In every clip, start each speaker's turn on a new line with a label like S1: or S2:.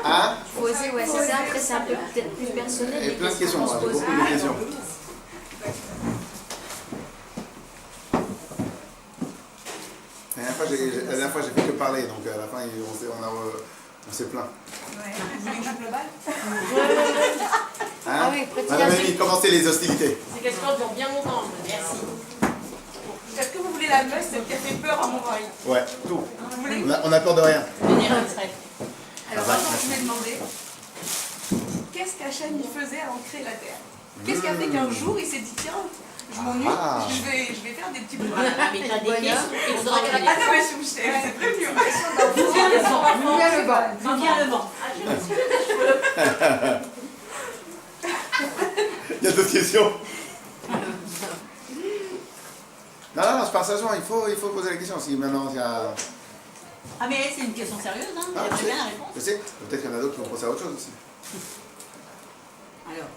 S1: Hein?
S2: Faut oser, ouais, c'est ça. Après, c'est un peu peut-être plus personnel.
S1: Il y a plein de questions,
S2: qu'on
S1: moi,
S2: se
S1: j'ai
S2: pose.
S1: beaucoup de questions. La dernière fois, j'ai fait que parler, donc à la fin, on s'est plaint.
S3: Ouais. Vous voulez que je me balle?
S1: Hein?
S2: Ah oui, petit
S1: Madame
S2: assez.
S1: Amy, commencez les hostilités.
S4: C'est quelque chose pour bien longtemps. Merci.
S3: Est-ce que vous voulez la meuf, celle qui a fait peur à mon mari?
S1: Ouais, tout.
S3: Vous voulez?
S1: On a peur de rien.
S4: Venir extrait.
S3: Alors maintenant, je vais demander qu'est-ce qu'Hachem il faisait avant de créer la terre? Qu'est-ce qui a fait qu'un jour il s'est dit tiens, je m'ennuie,
S1: Ah.
S3: je vais faire des petits boulots.
S4: Mais t'as des questions. Il faudra que
S3: Ah non, mais c'est prévu.
S4: Viens le vent.
S2: Viens le vent.
S4: Viens le vent.
S1: Il y a d'autres questions? Non, c'est pas sérieusement, il faut poser la question. Si maintenant il y a.
S4: Ah mais c'est une question sérieuse, hein.
S1: Ah,
S4: J'aimerais bien la réponse.
S1: je sais, peut-être qu'il y en a d'autres qui vont penser à autre chose aussi.
S4: Alors.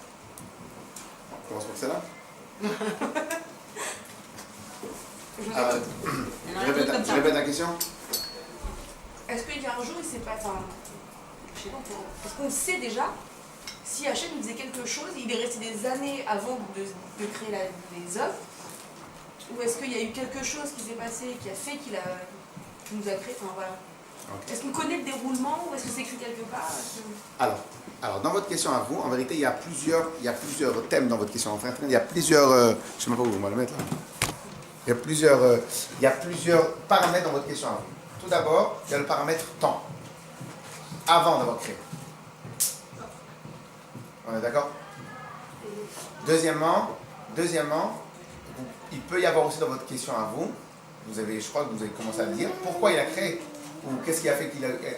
S1: On commence par celle-là.
S4: Il y en a d'autres comme
S1: Je
S4: ça.
S1: répète la question.
S3: Est-ce qu'il y a un jour il s'est pas. Enfin, je sais pas, est-ce qu'on sait déjà si Hachem il faisait quelque chose, il est resté des années avant de créer les œuvres, ou est-ce qu'il y a eu quelque chose qui s'est passé qui a fait qu'il nous a créé, enfin voilà.
S1: Ok.
S3: Est-ce qu'on connaît le déroulement ou est-ce que c'est écrit quelque part?
S1: Alors, dans votre question à vous, en vérité, il y a plusieurs thèmes dans votre question. Enfin, il y a plusieurs, je ne sais même pas où on va le mettre là. Il y a plusieurs paramètres dans votre question à vous. Tout d'abord, il y a le paramètre temps, avant d'avoir créé. On est d'accord? Deuxièmement, il peut y avoir aussi dans votre question à vous, je crois que vous avez commencé à le dire, pourquoi il a créé? Ou qu'est-ce qui a fait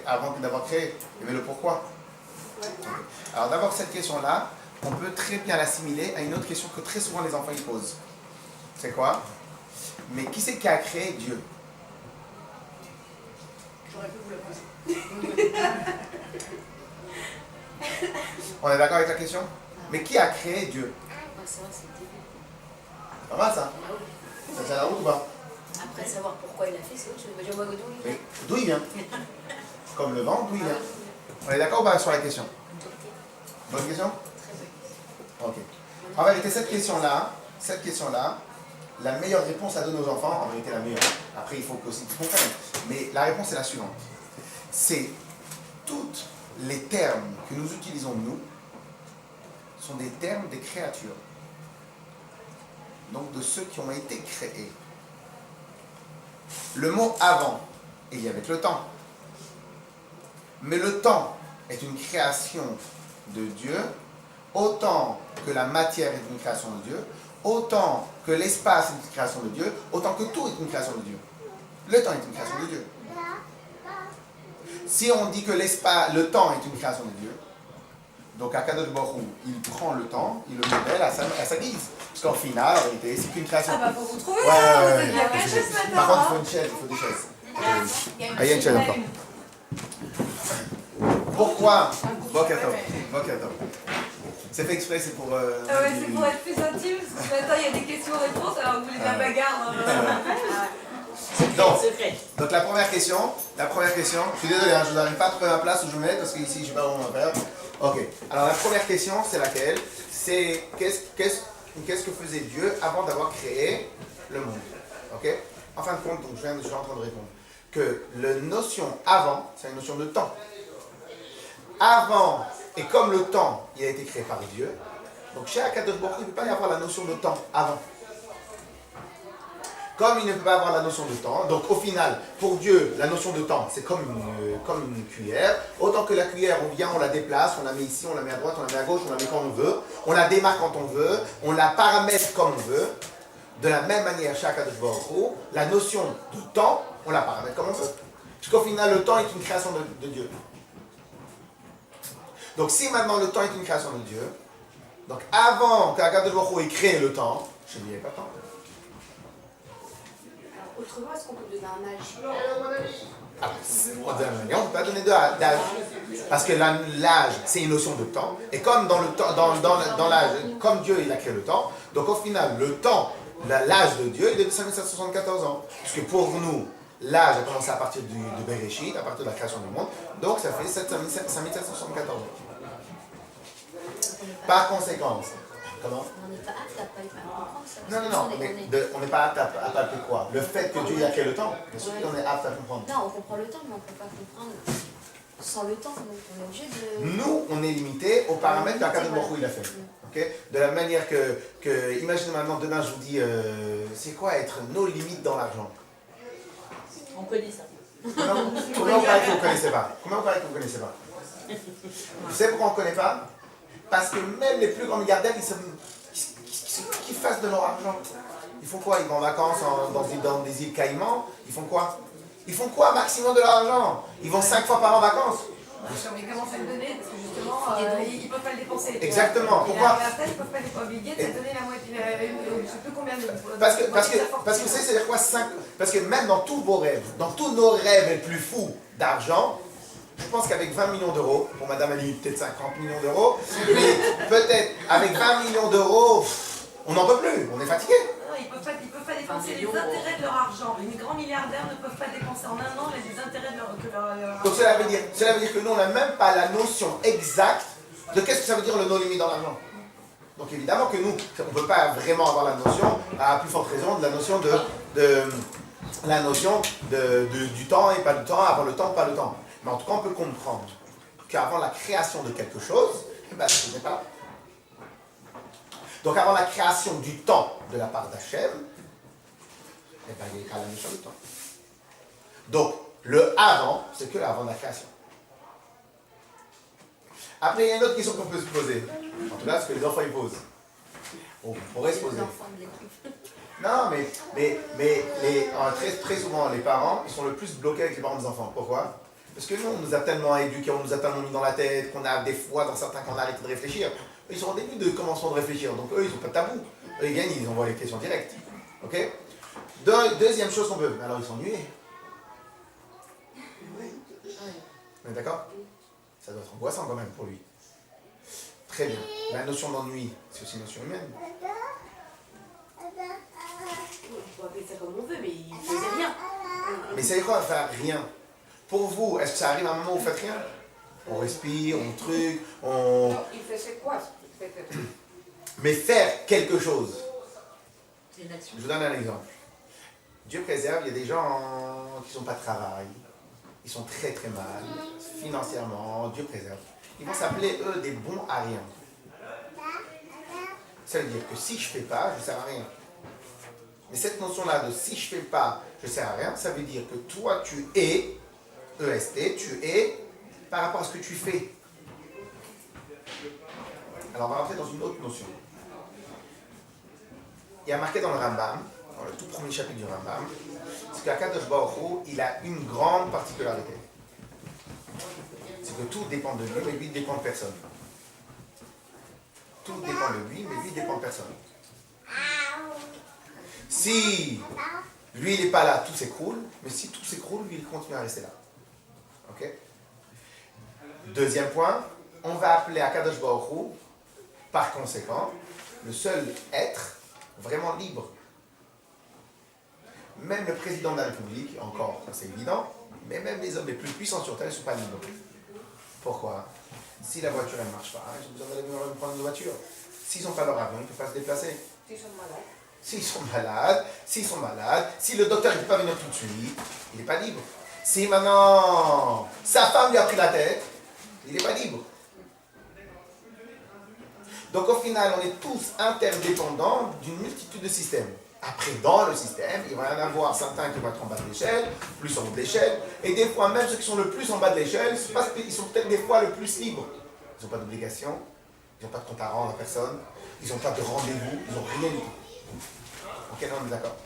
S1: avant d'avoir créé? Il y avait le pourquoi. Okay. Alors d'abord, cette question-là, on peut très bien l'assimiler à une autre question que très souvent les enfants ils posent. C'est quoi? Mais qui c'est qui a créé Dieu?
S3: J'aurais pu vous la poser.
S1: On est d'accord avec la question? Mais qui a créé Dieu?
S2: C'est vrai, c'est le début.
S1: C'est pas mal ça? Ça tient la route ou pas?
S2: Après, savoir pourquoi il a fait, c'est autre chose. Je vois d'où il
S1: Mais
S2: vient.
S1: d'où il vient? Comme le vent, d'où il vient? On est d'accord ou pas sur la question? Bonne question?
S2: Très bonne.
S1: Ok. En vérité, cette question-là, la meilleure réponse à donner aux enfants, en vérité la meilleure. Après, il faut aussi qu'ils comprennent. Mais la réponse est la suivante. C'est tous les termes que nous utilisons nous sont des termes des créatures. Donc de ceux qui ont été créés. Le mot avant est lié avec le temps. Mais le temps est une création de Dieu, autant que la matière est une création de Dieu, autant que l'espace est une création de Dieu, autant que tout est une création de Dieu. Le temps est une création de Dieu. Si on dit que le temps est une création de Dieu, donc Akadosh Baruch Hu, il prend le temps, il le modèle à sa guise. Parce qu'en final, en réalité, c'est qu'une création.
S3: Ah bah faut vous trouver
S1: Ouais,
S3: là,
S1: ouais,
S3: vous êtes bien
S1: ouais.
S3: cachés ce matin.
S1: Par contre, il
S3: hein.
S1: faut une chaise, il faut des chaises.
S4: Il
S1: Il y a une chaise encore. Pourquoi Bokato. C'est fait exprès, c'est pour...
S3: Ah ouais, c'est pour être plus intime, parce que ce matin il y a des questions-réponses, alors vous voulez de la bagarre.
S1: Donc la première question, je suis désolé, je n'arrive pas à trouver ma place où je me mets, parce qu'ici je ne sais pas où on va faire. Ok, alors la première question, c'est laquelle? C'est qu'est-ce que faisait Dieu avant d'avoir créé le monde? Ok. En fin de compte, donc je suis en train de répondre que la notion avant, c'est une notion de temps. Avant, et comme le temps, il a été créé par Dieu, donc chez Akadosh Baruch Hu, il ne peut pas y avoir la notion de temps avant. Comme il ne peut pas avoir la notion de temps, donc au final, pour Dieu, la notion de temps, c'est comme une cuillère. Autant que la cuillère, on vient, on la déplace, on la met ici, on la met à droite, on la met à gauche, on la met quand on veut, on la démarque quand on veut, on la paramètre comme on veut. De la même manière, chez Akadosh Baruch Hu, la notion de temps, on la paramètre comme on veut. Puisqu'au final, le temps est une création de Dieu. Donc si maintenant le temps est une création de Dieu, donc avant qu'Akadosh Baruch Hu ait créé le temps, je n'y avais pas de temps.
S2: Autrement, est-ce qu'on peut donner un âge?
S1: On ne peut pas donner d'âge. Parce que l'âge, c'est une notion de temps. Et comme dans l'âge, comme Dieu il a créé le temps, donc au final, le temps, l'âge de Dieu, il est de 5774 ans. Parce que pour nous, L'âge a commencé à partir de Bereshit, à partir de la création du monde. Donc ça fait 5774 ans. Par conséquent, comment?
S2: On n'est pas apte à comprendre ça.
S1: Non, mais on n'est pas apte à palper quoi? Le fait que Dieu y a créé le temps. Bien sûr qu'on est apte à comprendre.
S2: Non, on comprend le temps, mais on ne peut pas comprendre sans le temps. Donc on est obligé de...
S1: Nous, on est limité aux paramètres qu'Akadosh Baruch Hu il a fait. Okay? De la manière que imaginez maintenant, demain je vous dis, c'est quoi être nos limites dans l'argent?
S5: On connaît ça.
S1: Comment vous paraît que vous ne connaissez pas? Comment vous paraît que vous ne connaissez pas? Vous savez pourquoi on ne connaît pas? Parce que même les plus grands milliardaires, qui fassent de leur argent. Ils font quoi? Ils vont en vacances dans des îles Caïmans. Ils font quoi? Ils font quoi maximum de leur argent? Ils vont 5 fois par an en vacances.
S6: Mais comment ça le donner? Parce que justement, ils ne peuvent pas le dépenser.
S1: Exactement. Pourquoi?
S6: Ils ne peuvent pas les obliger de donner la moitié, je ne sais plus combien de...
S1: Parce que vous savez, c'est-à-dire quoi 5? Parce que même dans tous vos rêves, dans tous nos rêves les plus fous d'argent, je pense qu'avec 20 millions d'euros, pour madame Ali, peut-être 50 millions d'euros, mais peut-être avec 20 millions d'euros, on n'en peut plus, on est fatigué.
S6: Non, ils ne peuvent pas dépenser les intérêts de leur argent. Les grands milliardaires ne peuvent pas dépenser en un an les intérêts de leur argent.
S1: Donc cela veut dire que nous, on n'a même pas la notion exacte de qu'est-ce que ça veut dire le no-limit dans l'argent. Donc évidemment que nous, on ne peut pas vraiment avoir la notion, à plus forte raison, de la notion du temps et pas du temps, avant le temps, pas le temps. Mais en tout cas, on peut comprendre qu'avant la création de quelque chose, ce n'est pas là. Donc avant la création du temps de la part d'Hachem, il y a la notion du temps. Donc le avant, c'est que avant la création. Après, il y a une autre question qu'on peut se poser. En tout cas, ce que les enfants ils posent. On pourrait se poser. Non, mais très souvent, les parents, ils sont le plus bloqués avec les parents des enfants. Pourquoi? Parce que nous, on nous a tellement éduqués, on nous a tellement mis dans la tête, qu'on a des fois, dans certains cas, on a arrêté de réfléchir. Ils sont au début de commencement de réfléchir, donc eux, ils n'ont pas de tabou. Eux, ils gagnent, ils envoient les questions directes. Ok? Deuxième chose qu'on peut. Alors, ils sont ennuyés. On est d'accord? Ça doit être angoissant quand même pour lui. Très bien. La notion d'ennui, c'est aussi une notion humaine.
S2: On peut appeler ça comme on veut, mais il ne faisait rien.
S1: Mais ça veut dire quoi faire rien? Pour vous, est-ce que ça arrive à un moment où vous faites rien? On respire, on truc, on...
S6: Non, il faisait quoi?
S1: Mais faire quelque chose.
S5: C'est une action.
S1: Je vous donne un exemple. Dieu préserve, il y a des gens qui n'ont pas de travail. Ils sont très très mal, financièrement, Dieu préserve. Ils vont s'appeler, eux, des bons à rien. Ça veut dire que si je ne fais pas, je ne sers à rien. Mais cette notion-là de si je ne fais pas, je ne sers à rien, ça veut dire que toi, tu es, EST, tu es par rapport à ce que tu fais. Alors, on va rentrer dans une autre notion. Il y a marqué dans le Rambam, dans le tout premier chapitre du Rambam, c'est qu'Akadosh Baruch Hu, il a une grande particularité. C'est que tout dépend de lui, mais lui dépend de personne. Tout dépend de lui, mais lui dépend de personne. Si lui, il n'est pas là, tout s'écroule, mais si tout s'écroule, lui, il continue à rester là. Ok? Deuxième point, on va appeler Akadosh Baruch Hu, par conséquent, le seul être vraiment libre. Même le président de la République, encore, c'est évident, mais même les hommes les plus puissants sur Terre ne sont pas libres. Pourquoi? Si la voiture ne marche pas, ils ont besoin d'aller prendre une voiture. S'ils n'ont pas leur avion, ils ne peuvent pas se déplacer.
S6: S'ils sont malades.
S1: S'ils sont malades, si le docteur ne peut pas venir tout de suite, il n'est pas libre. Si maintenant sa femme lui a pris la tête, il n'est pas libre. Donc au final, on est tous interdépendants d'une multitude de systèmes. Après, dans le système, il va y en avoir certains qui vont être en bas de l'échelle, plus en haut de l'échelle, et des fois, même ceux qui sont le plus en bas de l'échelle, ils sont peut-être des fois le plus libres. Ils n'ont pas d'obligation, ils n'ont pas de compte à rendre à personne, ils n'ont pas de rendez-vous, ils n'ont rien du tout. Ok, on est d'accord.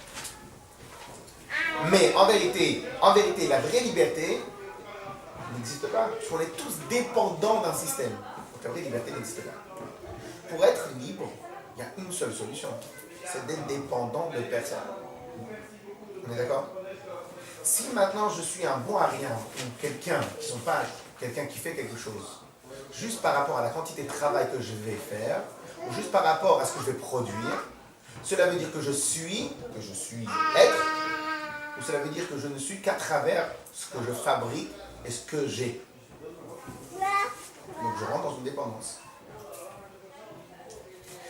S1: Mais en vérité, la vraie liberté n'existe pas, parce qu'on est tous dépendants d'un système. Donc la vraie liberté n'existe pas. Pour être libre, il y a une seule solution. C'est d'être dépendant de personne. On est d'accord? Si maintenant je suis un bon à rien, ou quelqu'un qui fait quelque chose, juste par rapport à la quantité de travail que je vais faire, ou juste par rapport à ce que je vais produire, cela veut dire que je suis être, ou cela veut dire que je ne suis qu'à travers ce que je fabrique et ce que j'ai. Donc je rentre dans une dépendance.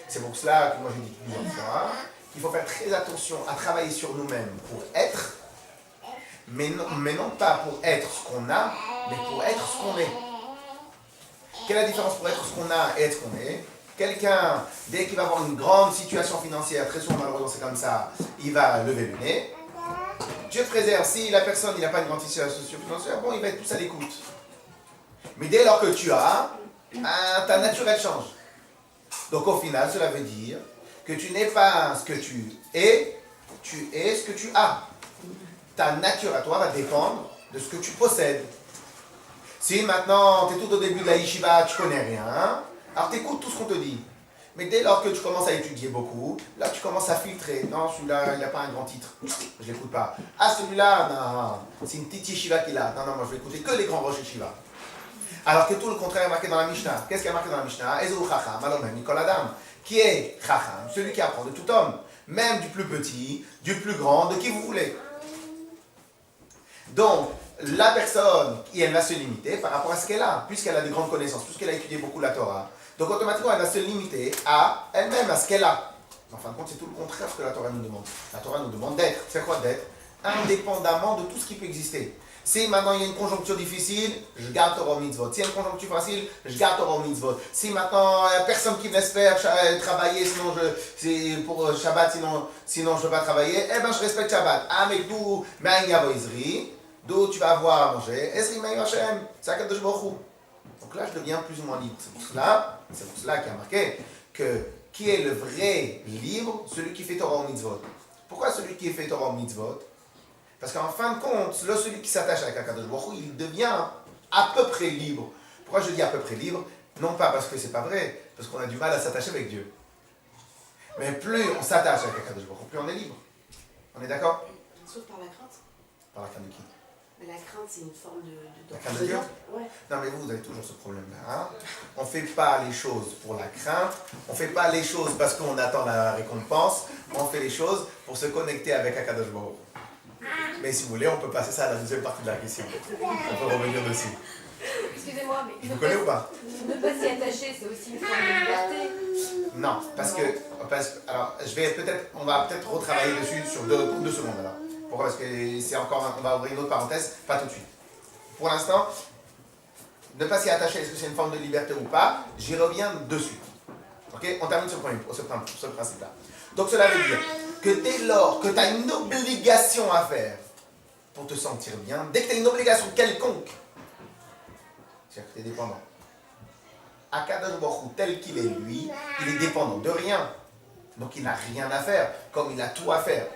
S1: C'est pour cela que moi j'ai dit plusieurs fois qu'il faut faire très attention à travailler sur nous-mêmes pour être, mais non pas pour être ce qu'on a, mais pour être ce qu'on est. Quelle est la différence pour être ce qu'on a et être ce qu'on est? Quelqu'un, dès qu'il va avoir une grande situation financière, très souvent malheureusement c'est comme ça, il va lever le nez. Dieu te préserve, si la personne n'a pas une grande situation financière, bon, il va être plus à l'écoute. Mais dès lors que tu as, ta nature elle change. Donc au final, cela veut dire que tu n'es pas ce que tu es ce que tu as. Ta nature à toi va dépendre de ce que tu possèdes. Si maintenant, tu es tout au début de la yeshiva, tu connais rien, alors tu écoutes tout ce qu'on te dit. Mais dès lors que tu commences à étudier beaucoup, là tu commences à filtrer. Non, celui-là, il n'a pas un grand titre. Je ne l'écoute pas. Ah, celui-là, non, c'est une petite yeshiva qu'il a. Non, moi je vais écouter que les grands roches yeshiva. Alors que tout le contraire est marqué dans la Mishnah. Qu'est-ce qui est marqué dans la Mishnah? Ezou chacham, alomem, Nicol Adam. Qui est chacham? Celui qui apprend de tout homme. Même du plus petit, du plus grand, de qui vous voulez. Donc, la personne, elle va se limiter par rapport à ce qu'elle a, puisqu'elle a de grandes connaissances, puisqu'elle a étudié beaucoup la Torah. Donc, automatiquement, elle va se limiter à elle-même, à ce qu'elle a. En fin de compte, c'est tout le contraire de ce que la Torah nous demande. La Torah nous demande d'être. C'est quoi d'être? Indépendamment de tout ce qui peut exister. Si maintenant il y a une conjoncture difficile, je garde Torah mitzvot. S'il y a une conjoncture facile, je garde Torah mitzvot. Si maintenant il n'y a personne qui me laisse faire travailler, sinon c'est pour Shabbat, sinon je ne veux pas travailler, eh bien je respecte Shabbat. Ah, mais d'où d'où tu vas avoir à manger, Ezri Ma'im Hashem, c'est Akadosh Baruch Hu. Donc là, je deviens plus ou moins libre. C'est pour cela qu'il y a marqué que qui est le vrai libre, celui qui fait Torah mitzvot. Pourquoi celui qui fait Torah mitzvot? Parce qu'en fin de compte, celui qui s'attache avec Akadosh Baruch Hu, il devient à peu près libre. Pourquoi je dis à peu près libre? Non pas parce que c'est pas vrai, parce qu'on a du mal à s'attacher avec Dieu. Mais plus on s'attache avec Akadosh Baruch Hu, plus on est libre. On est d'accord?
S3: Sauf par la crainte.
S1: Par la crainte de qui?
S3: Mais la crainte, c'est une forme de
S1: la crainte de Dieu?
S3: Ouais.
S1: Non mais vous avez toujours ce problème-là. Hein? On ne fait pas les choses pour la crainte, on ne fait pas les choses parce qu'on attend la récompense, on fait les choses pour se connecter avec Akadosh Baruch Hu. Mais si vous voulez, on peut passer ça à la deuxième partie de la question. On peut revenir dessus.
S6: Excusez-moi, mais
S1: Je vous connais ou pas?
S6: ne pas s'y attacher, c'est aussi une forme de liberté.
S1: Non, parce que alors, on va peut-être retravailler dessus sur deux secondes alors. Pourquoi? Parce que c'est encore, on va ouvrir une autre parenthèse, pas tout de suite. Pour l'instant, ne pas s'y attacher, est-ce que c'est une forme de liberté ou pas? J'y reviens dessus. Ok? On termine ce principe-là. Donc cela veut dire que dès lors que tu as une obligation à faire pour te sentir bien, dès que tu as une obligation quelconque, c'est-à-dire que tu es dépendant. Akadosh Baruch Hu, tel qu'il est lui, il est dépendant de rien. Donc il n'a rien à faire, comme il a tout à faire.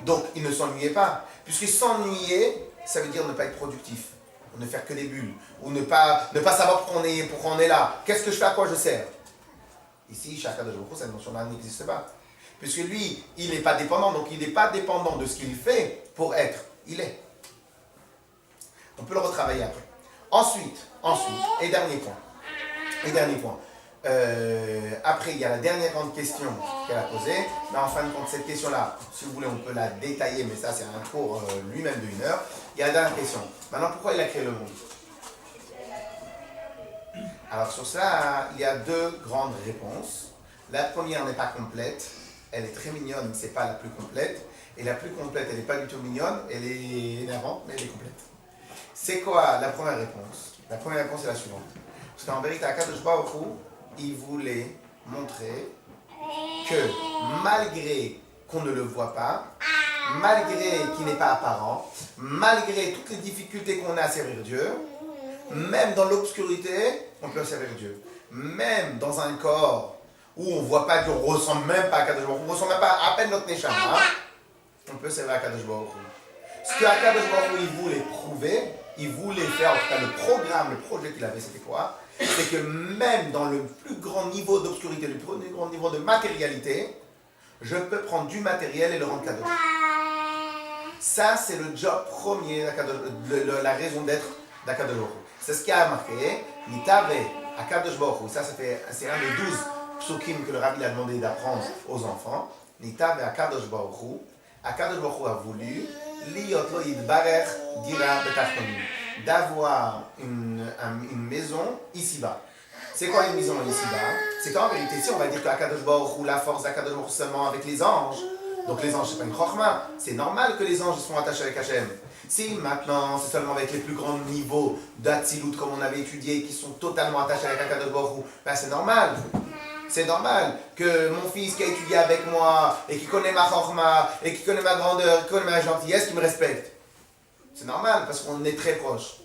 S1: Donc il ne s'ennuyait pas. Puisque s'ennuyer, ça veut dire ne pas être productif, ou ne faire que des bulles, ou ne pas savoir pourquoi on est là. Qu'est-ce que je fais, à quoi je sers? Ici, chez Akadosh Baruch Hu, cette notion-là n'existe pas. Puisque lui, il n'est pas dépendant, donc il n'est pas dépendant de ce qu'il fait pour être. Il est. On peut le retravailler après. Ensuite, et dernier point. Après, il y a la dernière grande question qu'elle a posée. Mais en fin de compte, cette question-là, si vous voulez, on peut la détailler, mais ça, c'est un cours lui-même de 1 heure. Il y a la dernière question. Maintenant, pourquoi il a créé le monde? Alors, sur ça, il y a deux grandes réponses. La première n'est pas complète. Elle est très mignonne, mais ce n'est pas la plus complète. Et la plus complète, elle n'est pas du tout mignonne. Elle est énervante, mais elle est complète. C'est quoi la première réponse? La première réponse est la suivante. Parce qu'en vérité, Akadosh Baruch Hu, il voulait montrer que malgré qu'on ne le voit pas, malgré qu'il n'est pas apparent, malgré toutes les difficultés qu'on a à servir Dieu, même dans l'obscurité, on peut servir Dieu. Même dans un corps où on ne voit pas Dieu, on ne ressemble même pas à Akadosh Baruch Hu, on ne ressemble même pas à peine notre Neshama, on peut servir Akadosh Baruch Hu. Ce que Akadosh Baruch Hu, il voulait prouver, il voulait faire, en tout cas le programme, le projet qu'il avait, c'était quoi? C'est que même dans le plus grand niveau d'obscurité, le plus grand niveau de matérialité, je peux prendre du matériel et le rendre cadeau. Ça, c'est le job premier, la raison d'être d'Akadosh Baruch Hu. C'est ce qui a marqué, Nitave Akadosh Baruch Hu. Ça, c'est un des 12 psukim que le rabbi a demandé d'apprendre aux enfants. Nitave Akadosh Baruch Hu. Akadosh Baruch Hu a voulu Liot lo yidbarech dira betachtonim. D'avoir une maison ici-bas. C'est quoi une maison ici-bas? C'est qu'en vérité, si on va dire qu'Akadosh Baruch Hu, la force d'Akadosh Baruch Hu seulement avec les anges, donc les anges, c'est pas une chokhma, c'est normal que les anges soient attachés avec Hachem. Si maintenant, c'est seulement avec les plus grands niveaux d'Atzilut, comme on avait étudié, qui sont totalement attachés avec Akadosh Baruch Hu, ben c'est normal. C'est normal que mon fils qui a étudié avec moi, et qui connaît ma chokhma, et qui connaît ma grandeur, qui connaît ma gentillesse, qui me respecte. C'est normal, parce qu'on est très proches.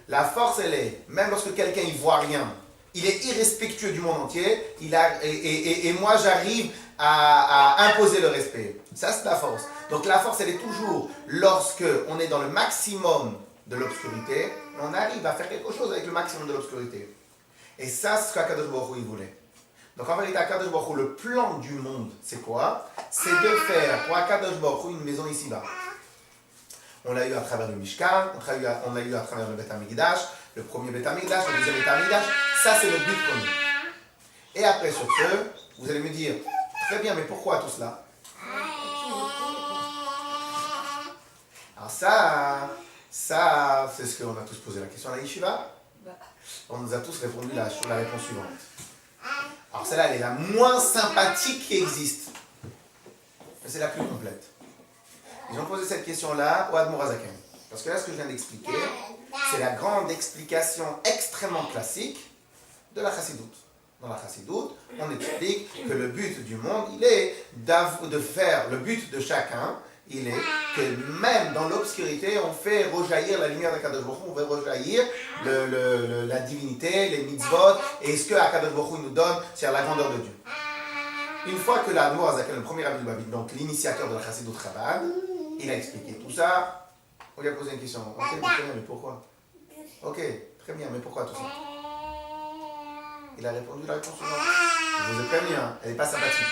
S1: La force, elle est, même lorsque quelqu'un ne voit rien, il est irrespectueux du monde entier, et moi j'arrive à imposer le respect. Ça, c'est la force. Donc la force, elle est toujours lorsque on est dans le maximum de l'obscurité, on arrive à faire quelque chose avec le maximum de l'obscurité. Et ça, c'est ce qu'Akadosh Baruch Hu, il voulait. Donc en vérité, Akadosh Baruch Hu, le plan du monde, c'est quoi? C'est de faire pour Akadosh Baruch Hu une maison ici-bas. On l'a eu à travers le Mishkan, on l'a eu à travers le Beth Amikdash, le premier Beth Amikdash, le deuxième Beth Amikdash. Ça, c'est le but premier. Et après, sur ce, vous allez me dire, très bien, mais pourquoi tout cela? Alors ça, c'est ce qu'on a tous posé la question à la Yeshiva. On nous a tous répondu sur la réponse suivante. Alors celle-là, elle est la moins sympathique qui existe. Mais c'est la plus complète. Ils ont posé cette question-là au Admor Hazaken. Parce que là, ce que je viens d'expliquer, c'est la grande explication extrêmement classique de la Chassidoute. Dans la Chassidoute, on explique que le but du monde, il est de faire, le but de chacun, il est que même dans l'obscurité, on fait rejaillir la lumière d'Akadosh Baruch Hu, on fait rejaillir la divinité, les mitzvot, et ce que Akadosh Baruch Hu nous donne, c'est la grandeur de Dieu. Une fois que l'Admor Hazaken, le premier rabbi de Babylone, donc l'initiateur de la Chassidoute Chabad, il a expliqué tout ça, on lui a posé une question. Ok, très bien, mais pourquoi? Ok, très bien, mais pourquoi tout ça? Il a répondu la réponse suivante. Je vous ai prévenu, elle n'est pas sympathique.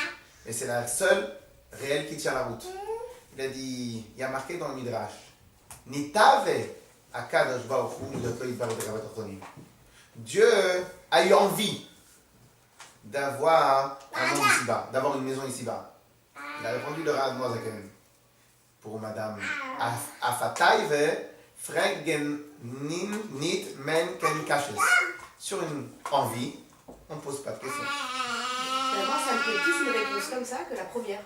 S1: Mais c'est la seule réelle qui tient la route. Il a dit, il y a marqué dans le Midrash, Nitave Akadosh Baruch Hu midot lo yidbarech bekavat achronim. Dieu a eu envie d'avoir un monde ici-bas, d'avoir une maison ici-bas. Il a répondu le Admor Hazaken. Pour Madame Afataive, Fregen nit men ken kashes. Sur une envie, on ne pose pas de questions.
S3: Moi, ça me fait plus une réponse comme ça que la première.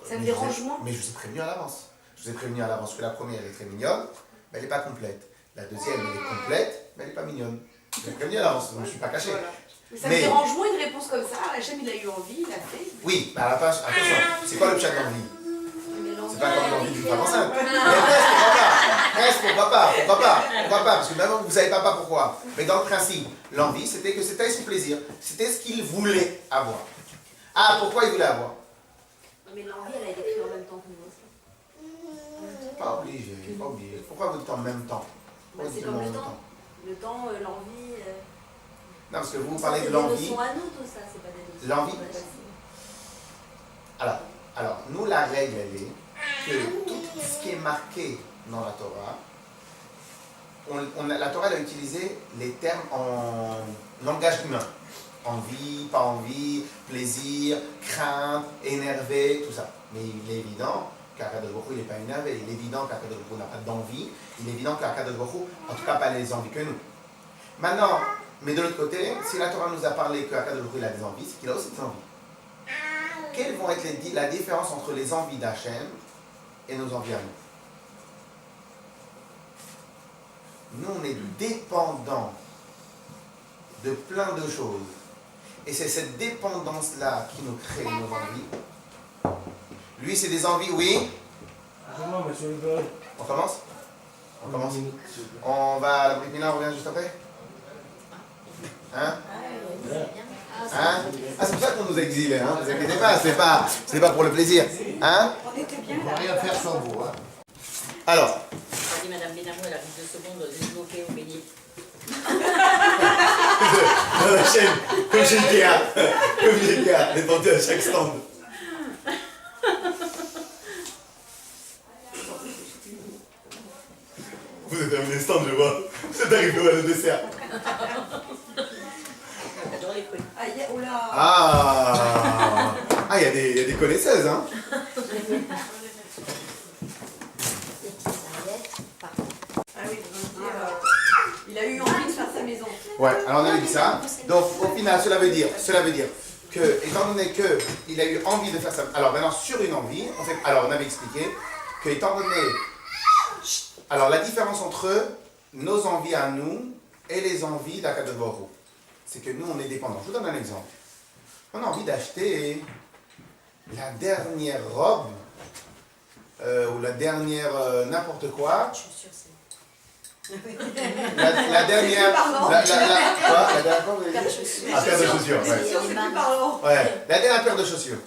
S3: Ça me dérange moins.
S1: Mais je vous ai prévenu à l'avance. Je vous ai prévenu à l'avance que la première elle est très mignonne, mais elle n'est pas complète. La deuxième elle est complète, mais elle n'est pas mignonne. Je vous ai prévenu à l'avance, je ne me suis pas caché.
S3: Voilà. Mais ça me dérange moins une réponse comme ça. Hachem, il a eu envie, il a fait.
S1: Oui, mais attention, c'est quoi le pshat d'envie? C'est pas comme l'envie d'une femme enceinte. Mais reste, pourquoi pas? Pourquoi pas? Parce que même vous ne savez pas pourquoi. Mais dans le principe, l'envie, c'était que c'était son plaisir. C'était ce qu'il voulait avoir. Ah, pourquoi il voulait avoir?
S2: Mais l'envie, elle a été créée en même temps que nous.
S1: Pas obligé, pas obligé. Pourquoi vous dites en même temps?
S2: Bah, c'est comme le temps. Le temps, l'envie.
S1: Non, parce que vous parlez de l'envie.
S2: C'est des notions à nous, tout ça, c'est pas des notions.
S1: L'envie. Alors, nous, la règle, elle est que tout ce qui est marqué dans la Torah, la Torah elle a utilisé les termes en langage humain. Envie, pas envie, plaisir, crainte, énervé, tout ça. Mais il est évident qu'Akadosh Baruch Hu, il n'est pas énervé. Il est évident qu'Akadosh Baruch Hu n'a pas d'envie. Il est évident qu'Akadosh Baruch Hu, en tout cas, pas les envies que nous. Maintenant, mais de l'autre côté, si la Torah nous a parlé qu'Akadosh Baruch Hu il a des envies, c'est qu'il a aussi des envies. Quelles vont être la différence entre les envies d'Hachem et nos envies à nous? Nous, on est dépendants de plein de choses. Et c'est cette dépendance-là qui nous crée nos envies. Lui, c'est des envies, oui. On commence? On commence? On va à la Brit Mila, on revient juste après? Hein? Hein? Ah, c'est pour ça qu'on nous exile, hein? Ne vous inquiétez pas, c'est pas pour le plaisir. Hein?
S6: On était bien
S1: On
S6: là.
S1: va rien faire sans vous. Hein? Alors.
S5: On dit Madame Benamou, elle arrive 2 secondes, développée au béni.
S1: Dans la chaîne, comme chez Ikea. Comme chez Ikea, dépendu à chaque stand. Vous êtes terminé le stand, je vois. Vous êtes arrivé au dessert.
S5: J'adore les fruits.
S6: Oh là.
S1: Ah, il y a des connaisseuses, hein. Ouais, alors on avait dit ça. Donc au final, cela veut dire que, étant donné qu'il a eu envie de faire ça, alors maintenant sur une envie, alors on avait expliqué que étant donné, alors la différence entre nos envies à nous et les envies d'Akadosh Baruch Hu, c'est que nous on est dépendants. Je vous donne un exemple. On a envie d'acheter la dernière robe ou la dernière n'importe quoi. La dernière. La dernière quoi, vous avez dit? Paire de chaussures. Ouais. La dernière paire de chaussures.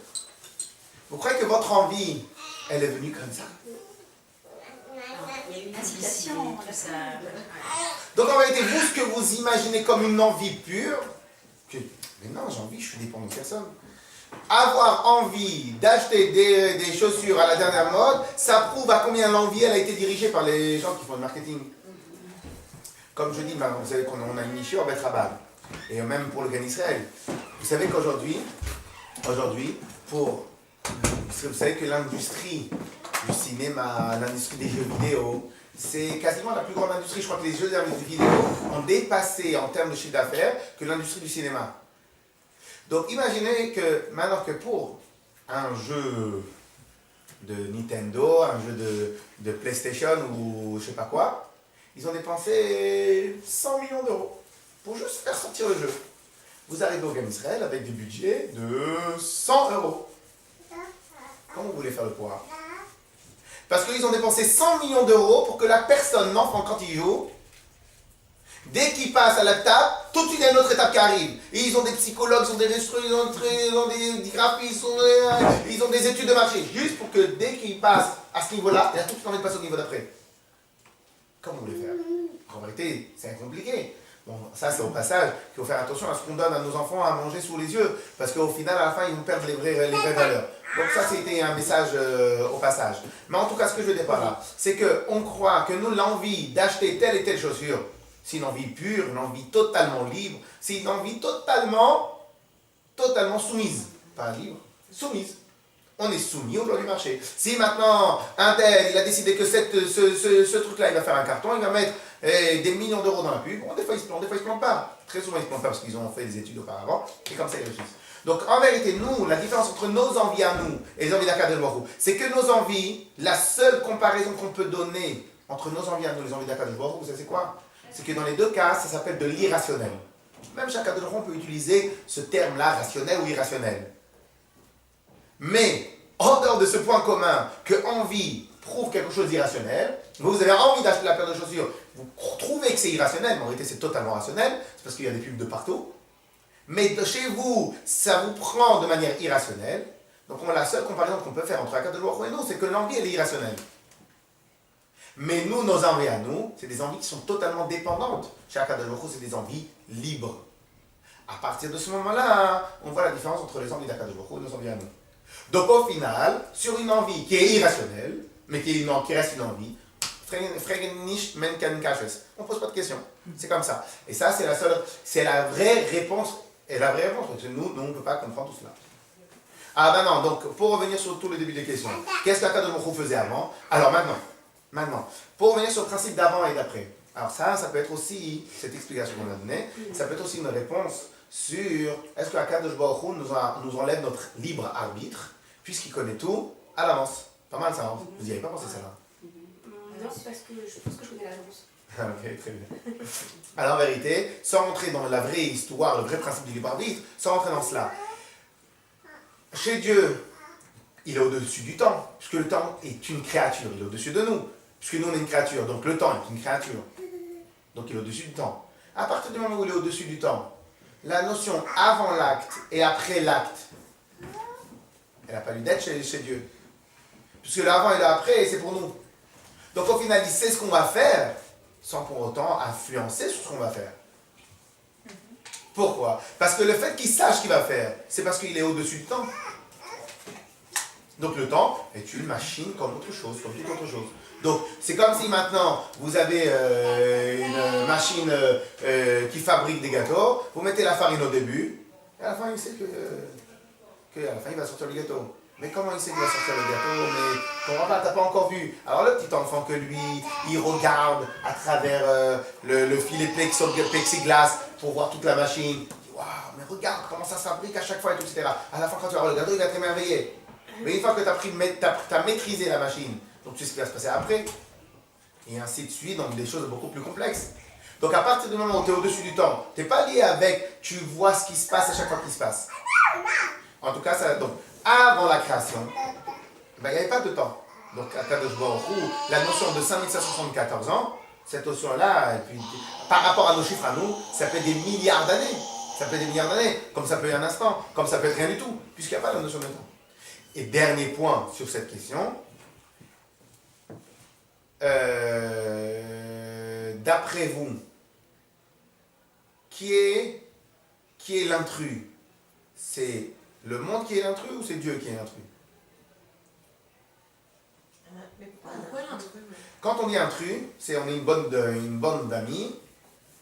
S1: Vous croyez que votre envie, elle est venue comme ça?
S5: Il y a eu une incitation, tout ça.
S1: Donc en réalité, vous, ce que vous imaginez comme une envie pure, mais non, j'ai envie, je suis dépendant de personne. Avoir envie d'acheter des chaussures à la dernière mode, ça prouve à combien l'envie elle a été dirigée par les gens qui font le marketing. Comme je dis, vous savez qu'on a une mission à Beth Rabban, et même pour le Gan Israël. Vous savez qu'aujourd'hui, vous savez que l'industrie du cinéma, l'industrie des jeux vidéo, c'est quasiment la plus grande industrie. Je crois que les jeux vidéo ont dépassé en termes de chiffre d'affaires que l'industrie du cinéma. Donc imaginez que maintenant que pour un jeu de Nintendo, un jeu de PlayStation ou je sais pas quoi, ils ont dépensé 100 millions d'euros pour juste faire sortir le jeu. Vous arrivez au Gan Israël avec des budgets de 100 euros. Comment vous voulez faire le poids? Parce qu'ils ont dépensé 100 millions d'euros pour que la personne, l'enfant, quand il joue, dès qu'il passe à la table, tout de suite il y a une autre étape qui arrive. Et ils ont des psychologues, ils ont des ils ont des graphistes, ils ont des études de marché. Juste pour que dès qu'ils passent à ce niveau-là, il y a tout de suite envie de passer au niveau d'après. Comment vous voulez faire? En vérité, c'est compliqué. Bon, ça c'est au passage qu'il faut faire attention à ce qu'on donne à nos enfants à manger sous les yeux. Parce qu'au final, à la fin, ils vont perdre les vraies valeurs. Donc ça, c'était un message au passage. Mais en tout cas, ce que je veux dire par là, c'est qu'on croit que nous, l'envie d'acheter telle et telle chaussure, c'est une envie pure, une envie totalement libre, c'est une envie totalement soumise. Pas libre, soumise. On est soumis au loi du marché. Si maintenant, un tel, il a décidé que ce truc-là, il va faire un carton, il va mettre des millions d'euros dans la pub, bon, des fois, ils se plantent pas. Très souvent, ils se plantent pas parce qu'ils ont fait des études auparavant, et comme ça, ils réussissent. Donc, en vérité, nous, la différence entre nos envies à nous et les envies d'Akadosh Baruch Hu, c'est que nos envies, la seule comparaison qu'on peut donner entre nos envies à nous et les envies d'Akadosh Baruch Hu, vous savez c'est quoi? C'est que dans les deux cas, ça s'appelle de l'irrationnel. Même chaque Akadosh Baruch Hu peut utiliser ce terme-là, rationnel ou irrationnel. Mais, en dehors de ce point commun que envie prouve quelque chose d'irrationnel, vous avez envie d'acheter la paire de chaussures, vous trouvez que c'est irrationnel, mais en réalité c'est totalement rationnel, c'est parce qu'il y a des pubs de partout. Mais de chez vous, ça vous prend de manière irrationnelle. Donc la seule comparaison qu'on peut faire entre Akadosh Baruch Hu et nous, c'est que l'envie elle est irrationnelle. Mais nous, nos envies à nous, c'est des envies qui sont totalement dépendantes. Chez Akadosh Baruch Hu, c'est des envies libres. À partir de ce moment-là, on voit la différence entre les envies d'Akadosh Baruch Hu et nos envies à nous. Donc au final, sur une envie qui est irrationnelle, mais qui reste une envie, on ne pose pas de questions. C'est comme ça. Et ça, c'est la vraie réponse. Et la vraie réponse, parce que nous, on ne peut pas comprendre tout cela. Ah ben non, donc pour revenir sur tout le début des questions, qu'est-ce qu'Akadosh Baruch Hu faisait avant? Alors maintenant, pour revenir sur le principe d'avant et d'après. Alors ça peut être aussi, cette explication qu'on a donnée, ça peut être aussi une réponse sur est-ce que Akadosh Baruch Hu nous enlève notre libre arbitre, puisqu'il connaît tout à l'avance. Pas mal ça, hein? Vous n'y avez pas pensé ça là?
S3: Non, c'est parce que je pense que je connais la réponse.
S1: Ok, très bien. Alors en vérité, sans rentrer dans la vraie histoire, le vrai principe du libre arbitre, sans rentrer dans cela, chez Dieu, il est au-dessus du temps, puisque le temps est une créature, il est au-dessus de nous, puisque nous on est une créature, donc le temps est une créature, donc il est au-dessus du temps. À partir du moment où il est au-dessus du temps, la notion avant l'acte et après l'acte, elle n'a pas lieu d'être chez Dieu, puisque l'avant et l'après, c'est pour nous. Donc au final, il sait ce qu'on va faire, sans pour autant influencer sur ce qu'on va faire. Pourquoi? Parce que le fait qu'il sache ce qu'il va faire, c'est parce qu'il est au-dessus du temps. Donc le temps est une machine comme autre chose, comme toute autre chose. Donc c'est comme si maintenant vous avez une machine qui fabrique des gâteaux, vous mettez la farine au début, et à la fin il sait que à la fin il va sortir le gâteau. Mais comment il sait qu'il va sortir le gâteau? Mais comment t'as pas encore vu? Alors le petit enfant que lui, il regarde à travers le filet plexiglas pour voir toute la machine. Il dit, waouh, mais regarde comment ça se fabrique à chaque fois et tout, etc. À la fin, quand tu vas voir le gâteau, il va être émerveillé. Mais une fois que tu as maîtrisé la machine, donc tu sais ce qui va se passer après. Et ainsi de suite, donc des choses beaucoup plus complexes. Donc à partir du moment où tu es au-dessus du temps, tu n'es pas lié avec, tu vois ce qui se passe à chaque fois qu'il se passe. En tout cas, ça, donc, avant la création, ben, il n'y avait pas de temps. Donc à Kadosh Baruch Hu, la notion de 5574 ans, cette notion-là, et puis, par rapport à nos chiffres à nous, ça peut être des milliards d'années. Ça peut être des milliards d'années, comme ça peut être un instant, comme ça peut être rien du tout, puisqu'il n'y a pas la notion de temps. Et dernier point sur cette question, d'après vous, qui est l'intrus? C'est le monde qui est l'intrus ou c'est Dieu qui est l'intrus?
S3: Pourquoi l'intrus?
S1: Quand on dit intrus, c'est on est une bande d'amis,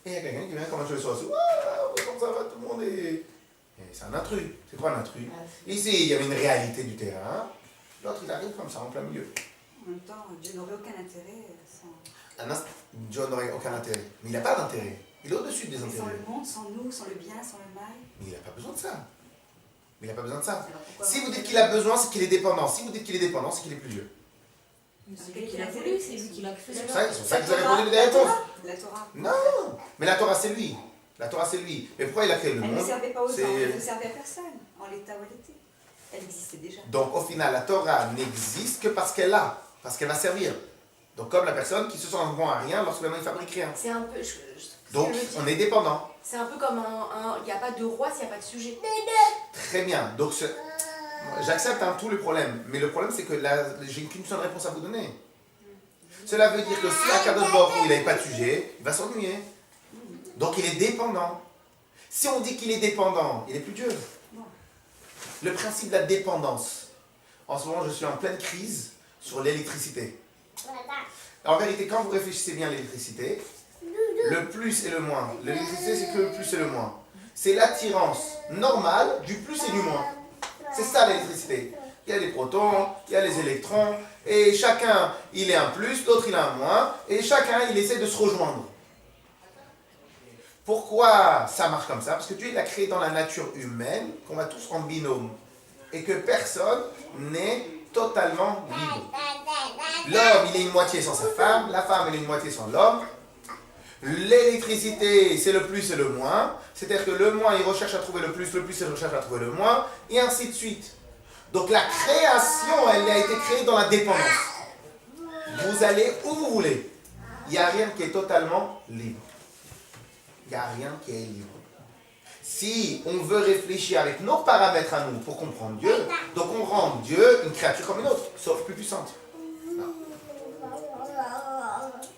S1: et il y a quelqu'un qui vient comme un cheveu sur la soupe. Comment ça va, tout le monde est... C'est un intrus. C'est quoi un intrus? Ici, il y avait une réalité du terrain. L'autre, il arrive comme ça, en plein milieu.
S4: En même temps, Dieu n'aurait aucun intérêt sans...
S1: Dieu n'aurait aucun intérêt. Mais il n'a pas d'intérêt. Il est au-dessus des intérêts.
S4: Sans le monde, sans nous, sans le bien, sans le mal.
S1: Mais il n'a pas besoin de ça. Mais il n'a pas besoin de ça.
S4: Alors pourquoi
S1: Si vous dites qu'il a besoin, c'est qu'il est dépendant. Si vous dites qu'il est dépendant, c'est qu'il est plus Dieu.
S2: C'est lui qui l'a voulu, c'est lui qui l'a créé.
S1: C'est pour ça que vous avez répondu des réponses.
S4: La Torah.
S1: Non. Mais la Torah, c'est lui. La Torah, c'est lui. Mais pourquoi il a créé le
S4: Elle ne
S1: monde?
S4: servait pas aux
S1: c'est-
S4: gens, elle ne servait à personne, en l'état où elle était. Elle existait déjà.
S1: Donc au final, la Torah n'existe que parce qu'elle a, parce qu'elle va servir. Donc comme la personne qui se sent bon à rien lorsque maintenant il fabrique rien.
S3: C'est un peu.
S1: Donc on est dépendant.
S3: C'est un peu comme il n'y a pas de roi s'il n'y a pas de sujet.
S1: Très bien. Donc j'accepte tous les problèmes. Mais le problème c'est que j'ai qu'une seule réponse à vous donner. Cela veut dire que si à Kadosh Baruch Hu, il n'avait pas de sujet, il va s'ennuyer. Donc il est dépendant. Si on dit qu'il est dépendant, il n'est plus Dieu. Le principe de la dépendance. En ce moment, je suis en pleine crise sur l'électricité. En vérité, quand vous réfléchissez bien à l'électricité, le plus et le moins. L'électricité, c'est que le plus et le moins. C'est l'attirance normale du plus et du moins. C'est ça l'électricité. Il y a les protons, il y a les électrons, et chacun, il est un plus, l'autre, il a un moins, et chacun, il essaie de se rejoindre. Pourquoi ça marche comme ça? Parce que Dieu, il a créé dans la nature humaine qu'on va tous en binôme, et que personne n'est totalement libre. L'homme, il est une moitié sans sa femme, la femme, elle est une moitié sans l'homme. L'électricité, c'est le plus et le moins. C'est-à-dire que le moins, il recherche à trouver le plus, il recherche à trouver le moins, et ainsi de suite. Donc la création, elle a été créée dans la dépendance. Vous allez où vous voulez. Il n'y a rien qui est totalement libre. Il n'y a rien qui est libre. Si on veut réfléchir avec nos paramètres à nous pour comprendre Dieu, donc on rend Dieu une créature comme une autre, sauf plus puissante. Non.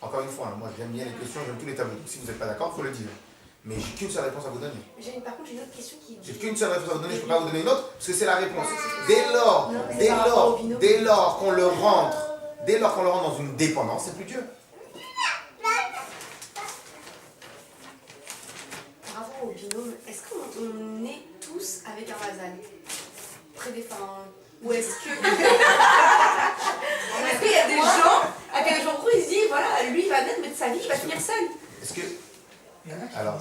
S1: Encore une fois, moi j'aime bien les questions, j'aime tous les tableaux. Si vous n'êtes pas d'accord, il faut le dire. Mais j'ai qu'une seule réponse à vous donner.
S3: Par contre, j'ai une autre question qui.
S1: J'ai qu'une seule réponse à vous donner, je ne peux pas vous donner une autre, parce que c'est la réponse. Dès lors qu'on le rentre dans une dépendance, c'est plus Dieu.
S3: Par rapport au binôme, est-ce qu'on est tous avec un Mazal prédéfini? Ou est-ce que. Est-ce qu'il y a des gens à quel jour ils se disent, voilà, lui il va naître, mais de sa vie, il va finir seul?
S1: Est-ce que. Alors,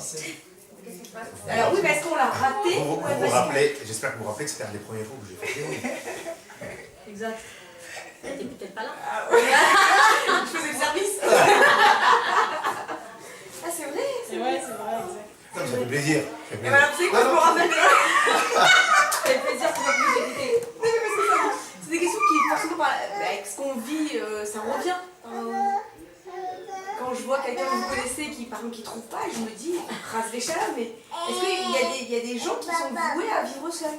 S3: Alors oui, mais est-ce qu'on l'a raté?
S1: vous vous rappelez, j'espère que vous vous rappelez que c'était un des premiers cours que j'ai fait.
S2: Exact.
S5: T'es peut-être pas là.
S3: Je faisais le service. Ah, c'est vrai?
S2: C'est vrai, exact.
S1: Non, mais ça fait plaisir. Ça fait
S3: Et
S1: plaisir.
S3: voilà, vous savez quoi, je me rappelle.
S2: Ça fait plaisir qu'on va plus écouter.
S3: C'est des questions qui, forcément, avec ce qu'on vit, ça revient. Quand je vois quelqu'un que vous connaissez qui, par exemple, qui trouve pas, je me dis, race des chats, mais est-ce qu'il y a des gens qui sont voués à vivre seuls?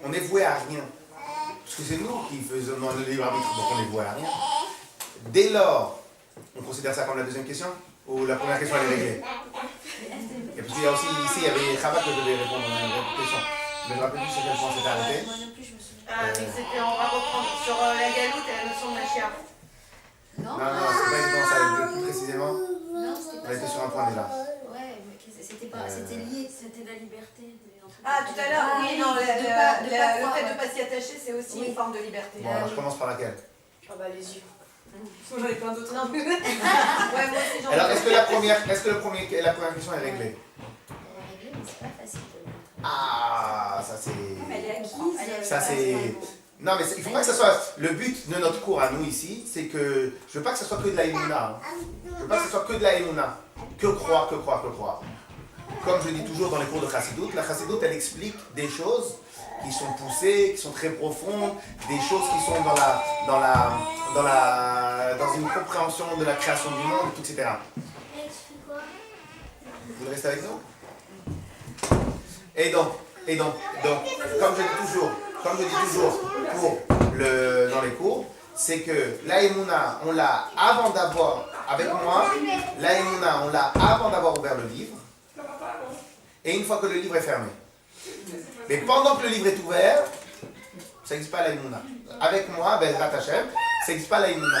S1: On est voué à rien. Parce que c'est nous qui faisons le libre arbitre, donc on est voué à rien. Dès lors, on considère ça comme la deuxième question? Ou la première question elle est réglée? Et puis il y a aussi, ici, il y avait Chava qui devait répondre à une question. Mais je ne me rappelle plus sur quel point c'était arrêté.
S2: Moi non plus, je me souviens.
S6: Ah, mais c'était, on va reprendre sur la galoute et la notion de Machia.
S2: Non,
S1: Non, c'est pas évident ça, plus précisément.
S2: non, c'était
S1: On
S2: pas
S1: était
S2: ça.
S1: sur un point déjà.
S2: Ouais, mais c'était c'était lié.
S6: C'était la liberté.
S2: Ah,
S6: tout à l'heure, oui, non, le fait de ne pas s'y attacher, c'est aussi une forme de liberté.
S1: Bon, alors je commence par laquelle?
S3: Ah bah les yeux. Parce que j'en ai plein d'autres.
S6: Non, ouais, moi aussi j'en ai.
S1: Alors, est-ce que la première question est réglée?
S2: Mais c'est pas facile.
S1: Ah, ça c'est...
S6: Elle est acquise.
S1: Ça c'est... Non, mais il faut pas que ça soit... Le but de notre cours à nous ici, c'est que... Je veux pas que ce soit que de la émouna. Je veux pas que ce soit que de la émouna. Que croire. Comme je dis toujours dans les cours de Chassidut, la Chassidut, elle explique des choses qui sont poussées, qui sont très profondes, des choses qui sont dans une compréhension de la création du monde, etc. Vous voulez rester avec nous? Et donc, comme je dis toujours dans les cours, c'est que la Emouna, on l'a avant d'avoir, avec moi, la Emouna, on l'a avant d'avoir ouvert le livre, et une fois que le livre est fermé. Mais pendant que le livre est ouvert, ça n'existe pas la Emouna. Avec moi, Bezrat Hashem, ça n'existe pas la Emouna.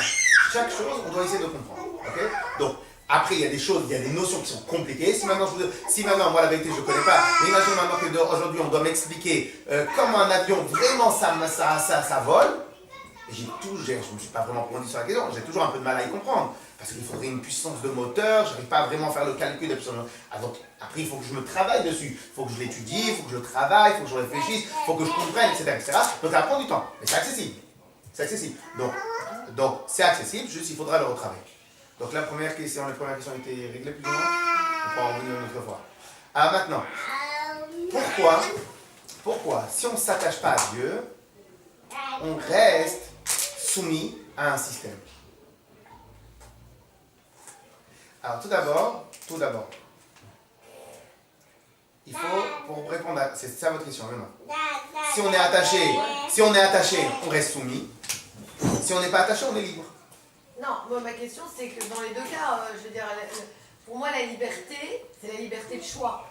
S1: Chaque chose, on doit essayer de comprendre. Okay? Donc, après, il y a des choses, il y a des notions qui sont compliquées. Si maintenant, moi la vérité, je ne connais pas, mais imaginez maintenant qu'aujourd'hui, on doit m'expliquer comment un avion, vraiment, ça vole. Et je ne me suis pas vraiment prononcé sur la question, j'ai toujours un peu de mal à y comprendre. Parce qu'il faudrait une puissance de moteur, je n'arrive pas à vraiment faire le calcul de puissance de moteur. Ah, donc, après, il faut que je me travaille dessus. Il faut que je l'étudie, il faut que je le travaille, il faut que je réfléchisse, il faut que je comprenne, etc. Donc, ça prend du temps. Mais c'est accessible. C'est accessible. Donc, c'est accessible, juste il faudra le retravailler. Donc la première question était réglée plus ou moins. On pourra en revenir une autre fois. Alors maintenant, pourquoi, si on ne s'attache pas à Dieu, on reste soumis à un système? Alors tout d'abord, il faut, pour répondre à... C'est ça votre question, non? Si on est attaché, on reste soumis. Si on n'est pas attaché, on est libre.
S6: Non, moi, ma question c'est que dans les deux cas, je veux dire, pour moi la liberté, c'est la liberté de choix.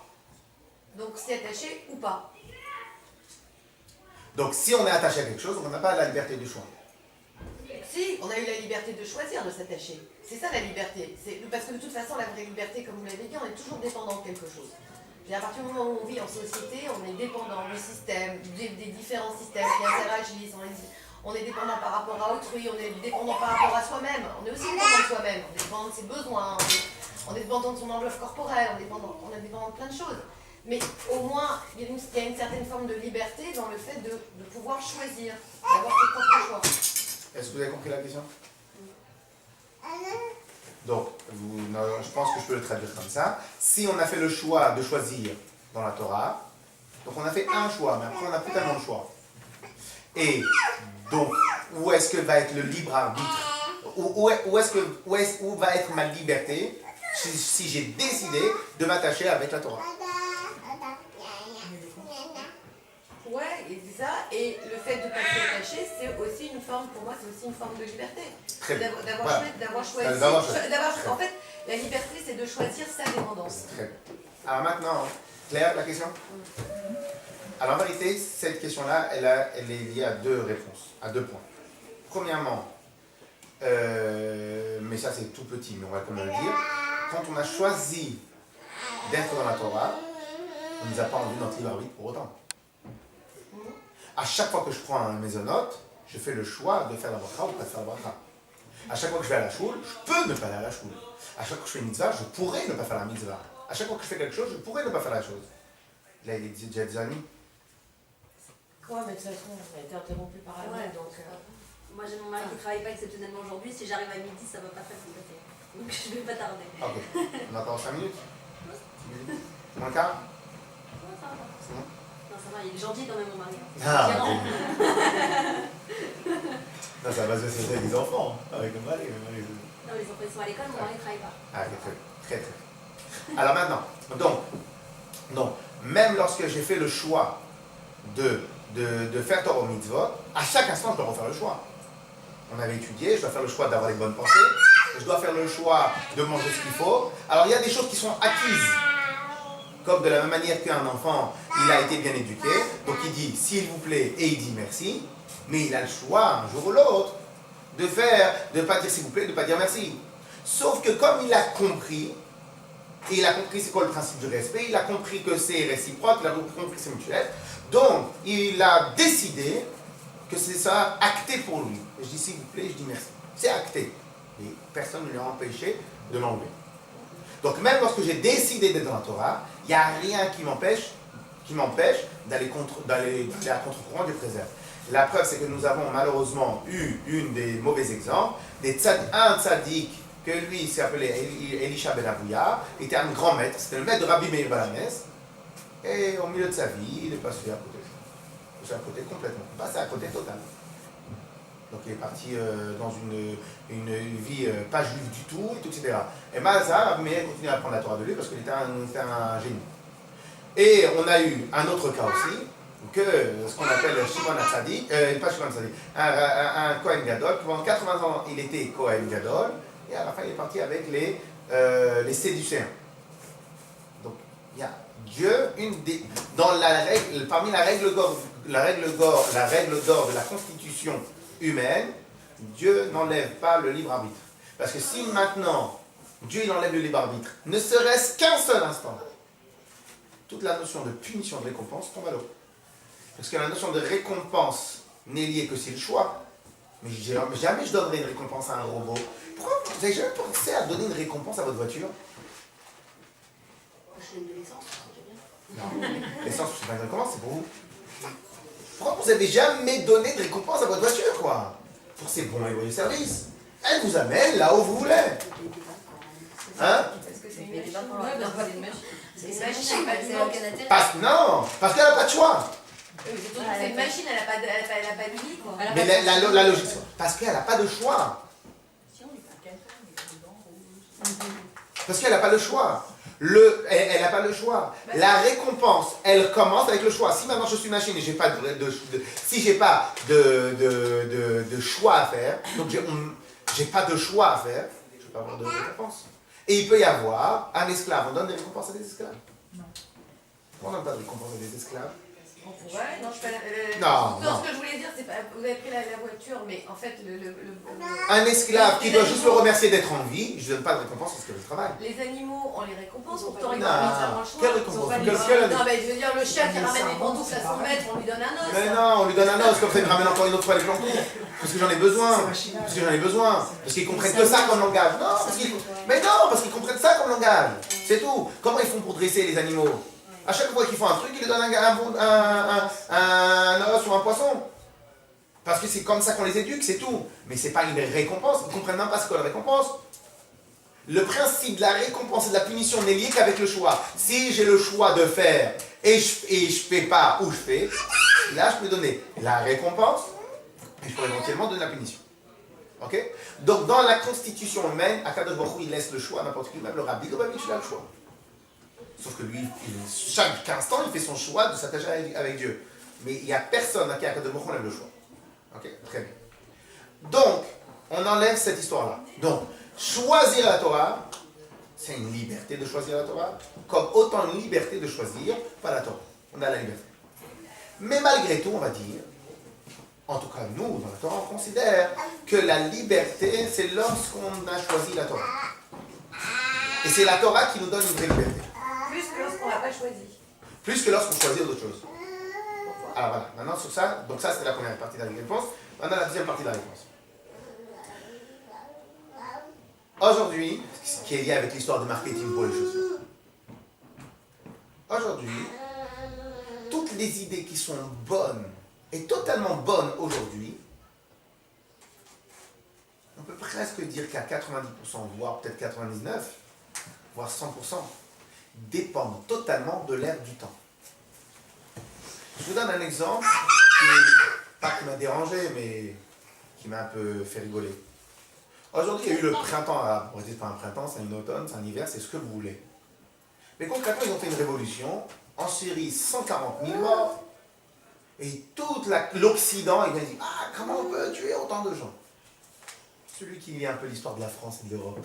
S6: Donc s'y attacher ou pas.
S1: Donc si on est attaché à quelque chose, on n'a pas la liberté du choix.
S6: Si, on a eu la liberté de choisir de s'attacher. C'est ça la liberté. Parce que de toute façon, la vraie liberté, comme vous l'avez dit, on est toujours dépendant de quelque chose. À partir du moment où on vit en société, on est dépendant du système, des différents systèmes qui interagissent. On est dépendant par rapport à autrui, on est dépendant par rapport à soi-même. On est aussi dépendant de soi-même, on est dépendant de ses besoins, on est dépendant de son enveloppe corporelle, on est dépendant de plein de choses. Mais au moins, il y a une certaine forme de liberté dans le fait de pouvoir choisir, d'avoir ses propres choix.
S1: Est-ce que vous avez compris la question? Donc, je pense que je peux le traduire comme ça. Si on a fait le choix de choisir dans la Torah, donc on a fait un choix, mais après on n'a plus tellement de choix. Et donc, où est-ce que va être le libre arbitre? Où va être ma liberté si j'ai décidé de m'attacher avec la Torah?
S6: Ouais, et c'est ça. Et le fait de ne pas s'attacher, c'est aussi une forme, pour moi, c'est aussi une forme de liberté.
S1: Très bien.
S6: D'avoir choisi. En fait, la liberté, c'est de choisir sa dépendance.
S1: Très bien. Alors maintenant, Claire, la question? Alors en vérité, cette question-là, elle est liée à deux réponses, à deux points. Premièrement, mais ça c'est tout petit, mais on va quand même le dire, quand on a choisi d'être dans la Torah, on ne nous a pas enlevé notre libre arbitre pour autant. À chaque fois que je prends un mésonote, je fais le choix de faire la bracha ou pas de faire la bracha. À chaque fois que je vais à la choule, je peux ne pas aller à la choule. À chaque fois que je fais une mitzvah, je pourrais ne pas faire la mitzvah. À chaque fois que je fais quelque chose, je pourrais ne pas faire la chose. Là, il est déjà des amis.
S6: Ouais, mais de toute façon, on a été interrompu par la
S2: Ouais,
S6: donc...
S2: Moi j'ai mon mari qui ne travaille pas exceptionnellement aujourd'hui. Si j'arrive à midi, ça ne va pas faire compléter. Donc je ne vais pas tarder.
S1: Ok. On attend 5 minutes. Moins le quart? C'est bon?
S2: Non, ça va, il est gentil quand même, mon mari.
S1: Ah, non, ça va se faire avec des enfants, avec le mari.
S2: Non, les enfants ils sont à l'école, mon mari ne travaille pas.
S1: Ah, très. Alors maintenant, donc, même lorsque j'ai fait le choix de faire Torah mitzvot, à chaque instant, je dois refaire le choix. On avait étudié, je dois faire le choix d'avoir les bonnes pensées, je dois faire le choix de manger ce qu'il faut. Alors, il y a des choses qui sont acquises. Comme de la même manière qu'un enfant, il a été bien éduqué, donc il dit s'il vous plaît et il dit merci, mais il a le choix un jour ou l'autre de ne pas dire s'il vous plaît, de ne pas dire merci. Sauf que comme il a compris, Et il a compris c'est quoi le principe du respect, il a compris que c'est réciproque, il a compris que c'est mutuel. Donc, il a décidé que c'est ça acté pour lui. Et je dis s'il vous plaît, je dis merci. C'est acté. Et personne ne lui a empêché de l'enlever. Donc même lorsque j'ai décidé d'être dans la Torah, il n'y a rien qui m'empêche d'aller à contre-courant du préserve. La preuve, c'est que nous avons malheureusement eu une des mauvais exemples, un tzaddik, que lui, il s'appelait Elisha Ben Avouya, était un grand maître, c'était le maître de Rabbi Meir Balamès, et au milieu de sa vie, il est passé à côté. Il est passé à côté complètement, passé à côté totalement. Donc il est parti dans une vie pas juive du tout, etc. Et Mazar, Rabbi Meir continue à apprendre la Torah de lui parce qu'il était un génie. Et on a eu un autre cas aussi, que ce qu'on appelle Shimon HaTzadik, pas Shimon HaTzadik, un Kohen Gadol, qui pendant 80 ans il était Kohen Gadol, et à la fin il est parti avec les Séducéens. Donc il y a Dieu, parmi la règle d'or de la constitution humaine, Dieu n'enlève pas le libre arbitre. Parce que si maintenant Dieu il enlève le libre arbitre, ne serait-ce qu'un seul instant, toute la notion de punition, de récompense tombe à l'eau. Parce que la notion de récompense n'est liée que c'est le choix. Mais jamais je donnerai une récompense à un robot. Pourquoi vous n'avez jamais pensé à donner une récompense à votre voiture?
S2: Je donne de l'essence, c'est bien.
S1: Non, l'essence, c'est pas une récompense, c'est pour vous. Pourquoi vous n'avez jamais donné de récompense à votre voiture, quoi? Pour ses bons et loyaux services. Elle vous amène là où vous voulez. Hein?
S6: Parce que c'est une
S2: Mais
S6: machine.
S2: pas pour la
S6: C'est une machine, pas de manque.
S1: Parce qu'elle n'a pas de choix.
S6: C'est une machine, elle n'a pas de vie, quoi.
S1: Mais la logique, parce qu'elle n'a pas de choix. Parce qu'elle n'a pas le choix. Elle n'a pas le choix. La récompense, elle commence avec le choix. Si maintenant je suis une machine et j'ai pas si j'ai pas de choix à faire, donc j'ai pas de choix à faire, je ne vais pas avoir de récompense. Et il peut y avoir un esclave. On donne des récompenses à des esclaves? Non. On ne donne pas de récompenses à des esclaves?
S6: Ouais, non, je sais pas.
S1: Non.
S6: Ce que je voulais dire, c'est pas. Vous avez pris la voiture, mais en fait,
S1: un esclave qui doit juste le remercier d'être en vie, je ne donne pas de récompense parce que je travaille.
S6: Les animaux, on les récompense, pourtant ils
S1: Non.
S6: ont envie de faire un choix.
S1: Quelle récompense?
S6: Non, mais je veux dire, le chien qui ramène des pantoufles à son maître, on lui donne un os.
S1: Mais non, on lui donne un os, comme ça il me ramène encore une autre fois les planton. Parce que j'en ai besoin. Parce que j'en ai besoin. Parce qu'ils comprennent que ça comme langage. Non, parce qu'ils comprennent ça comme langage. C'est tout. Comment ils font pour dresser les animaux? À chaque fois qu'ils font un truc, ils lui donnent un os ou un poisson. Parce que c'est comme ça qu'on les éduque, c'est tout. Mais c'est pas une récompense, ils ne comprennent même pas ce qu'est la récompense. Le principe de la récompense et de la punition n'est lié qu'avec le choix. Si j'ai le choix de faire et je fais pas ou je fais, là je peux donner la récompense et je peux éventuellement donner la punition. Ok? Donc dans la constitution humaine, Akadosh Baruch Hu, il laisse le choix à n'importe qui, même le rabbi Lubavitch, il a le choix. Sauf que lui, chaque instant, il fait son choix de s'attacher avec Dieu. Mais il n'y a personne à qui Akadosh Baruch Hu enlève le choix. Ok? Très bien. Donc, on enlève cette histoire-là. Donc, choisir la Torah, c'est une liberté de choisir la Torah, comme autant une liberté de choisir pas la Torah. On a la liberté. Mais malgré tout, on va dire, en tout cas nous, dans la Torah, on considère que la liberté, c'est lorsqu'on a choisi la Torah. Et c'est la Torah qui nous donne une vraie liberté.
S6: Plus que lorsqu'on l'a pas choisi.
S1: Plus que lorsqu'on choisit d'autres choses. Alors voilà, maintenant sur ça, donc ça c'était la première partie de la réponse. Maintenant la deuxième partie de la réponse. Aujourd'hui, ce qui est lié avec l'histoire de marketing pour les chaussures. Aujourd'hui, toutes les idées qui sont bonnes et totalement bonnes aujourd'hui, on peut presque dire qu'à 90%, voire peut-être 99%, voire 100%, dépendent totalement de l'ère du temps. Je vous donne un exemple qui m'a dérangé, mais qui m'a un peu fait rigoler. Aujourd'hui, il y a eu le printemps arabe. On va dire pas un printemps, c'est un automne, c'est un hiver, c'est ce que vous voulez. Mais concrètement, ils ont fait une révolution. En Syrie, 140 000 morts. Et tout l'Occident, il a dit, ah, comment on peut tuer autant de gens? Celui qui lit un peu l'histoire de la France et de l'Europe.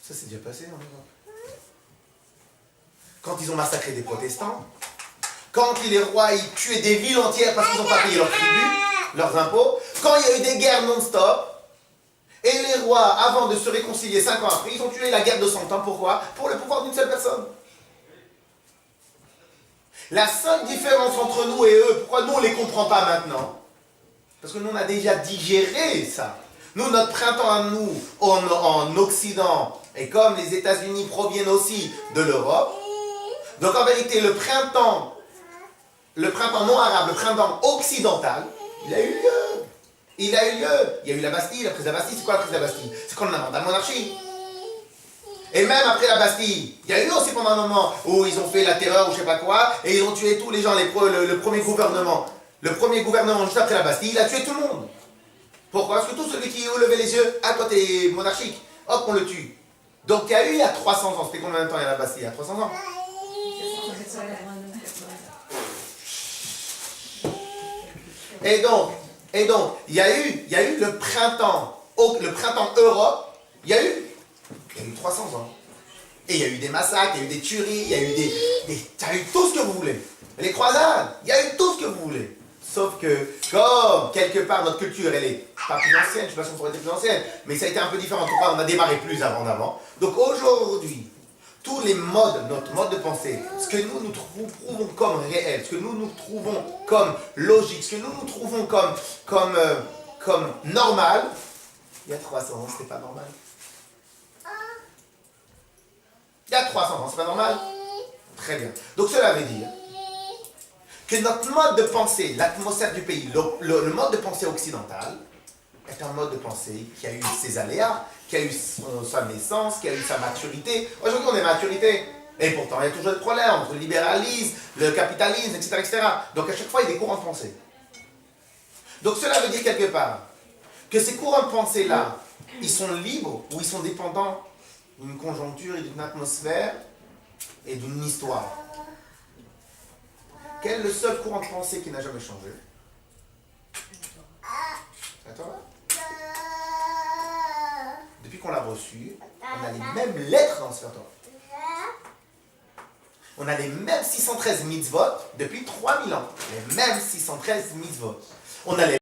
S1: Ça s'est déjà passé en Europe. Quand ils ont massacré des protestants, quand les rois ils tuaient des villes entières parce qu'ils n'ont pas payé leurs tribus, leurs impôts, quand il y a eu des guerres non-stop, Et les rois, avant de se réconcilier 5 ans après, ils ont tué la guerre de 100 ans. Pourquoi? Pour le pouvoir d'une seule personne. La seule différence entre nous et eux, pourquoi nous on ne les comprend pas maintenant? Parce que nous on a déjà digéré ça. Nous, notre printemps à nous, en Occident, et comme les États-Unis proviennent aussi de l'Europe, donc en vérité le printemps non arabe, le printemps occidental, il a eu lieu. Il a eu lieu. Il y a eu la Bastille, la prise de la Bastille. C'est quoi la prise de la Bastille? C'est quand on a inventé la monarchie. Et même après la Bastille, il y a eu aussi pendant un moment où ils ont fait la terreur ou je sais pas quoi, et ils ont tué tous les gens, le premier gouvernement. Le premier gouvernement juste après la Bastille, il a tué tout le monde. Pourquoi? Parce que tout celui qui levait les yeux, ah toi t'es monarchique, hop on le tue. Donc il y a 300 ans, c'était combien de temps il y a la Bastille? Il y a 300 ans. Et donc, il y a eu le printemps Europe, il y a eu 300 ans. Et il y a eu des massacres, il y a eu des tueries, il y a eu il y a eu tout ce que vous voulez. Les croisades, il y a eu tout ce que vous voulez. Sauf que, comme quelque part notre culture, elle est pas plus ancienne, je ne sais pas si on pourrait dire plus ancienne, mais ça a été un peu différent. En tout cas, on a démarré plus avant. Donc aujourd'hui, tous les modes, notre mode de pensée, ce que nous trouvons comme réel, ce que nous trouvons comme logique, ce que nous trouvons comme normal, il y a 300 ans, c'était pas normal. Il y a 300 ans, c'est pas normal? Très bien. Donc cela veut dire que notre mode de pensée, l'atmosphère du pays, le mode de pensée occidental, est un mode de pensée qui a eu ses aléas, qui a eu sa naissance, qui a eu sa maturité. Aujourd'hui, on est maturité. Et pourtant, il y a toujours des problèmes entre le libéralisme, le capitalisme, etc., etc. Donc à chaque fois, il y a des courants de pensée. Donc cela veut dire quelque part que ces courants de pensée-là, ils sont libres ou ils sont dépendants d'une conjoncture et d'une atmosphère et d'une histoire. Quel est le seul courant de pensée qui n'a jamais changé? Attends. Depuis qu'on l'a reçu, on a les mêmes lettres dans ce Torah. On a les mêmes 613 mitzvot depuis 3000 ans. Les mêmes 613 mitzvot. On a les